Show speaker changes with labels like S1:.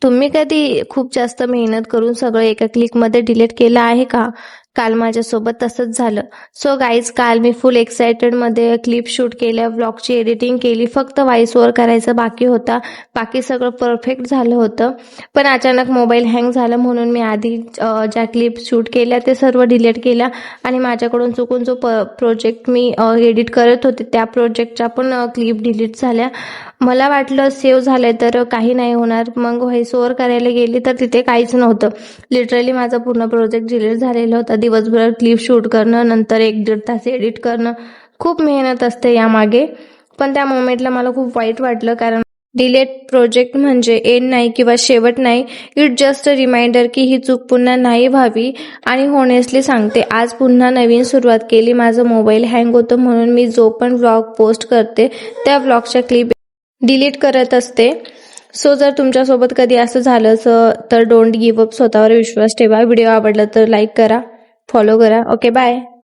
S1: तुम्ही कधी खूप जास्त मेहनत करून सगळं एका क्लिकमध्ये डिलीट केलं आहे का? काल माझ्यासोबत तसंच झालं. सो गाईज, काल मी फुल एक्साइटेडमध्ये क्लिप शूट केल्या, व्लॉगची एडिटिंग केली. फक्त व्हॉइस ओव्हर करायचं बाकी होता. बाकी सगळं परफेक्ट झालं होतं. पण अचानक मोबाईल हँग झाला म्हणून मी आधी ज्या क्लिप शूट केल्या ते सर्व डिलीट केल्या आणि माझ्याकडून चुकून जो प्रोजेक्ट मी एडिट करत होते त्या प्रोजेक्टच्या पण क्लिप डिलीट झाल्या. मला वाटलं सेव्ह झालंय तर काही नाही होणार. मग व्हॉइस ओव्हर करायला गेली तर तिथे काहीच नव्हतं. लिटरली माझा पूर्ण प्रोजेक्ट डिलीट झालेला होता. दिवसभर क्लिप शूट करणं, नंतर 1-1.5 तास एडिट करणं, खूप मेहनत असते यामागे. पण त्या मोमेंटला मला खूप वाईट वाटलं, कारण डिलीट प्रोजेक्ट म्हणजे एंड नाही किंवा शेवट नाही. इट जस्ट अ रिमाइंडर की ही चूक पुन्हा नाही व्हावी. आणि होनेस्टली सांगते, आज पुन्हा नवीन सुरुवात केली. माझं मोबाईल हँग होतं म्हणून मी जो पण व्लॉग पोस्ट करते त्या व्लॉगच्या क्लिप डिलीट करत असते. सो जर तुमच्यासोबत कधी असं झालं तर डोंट गिव्ह अप, स्वतःवर विश्वास ठेवा. व्हिडिओ आवडला तर लाईक करा, फॉलो करा. Okay, bye.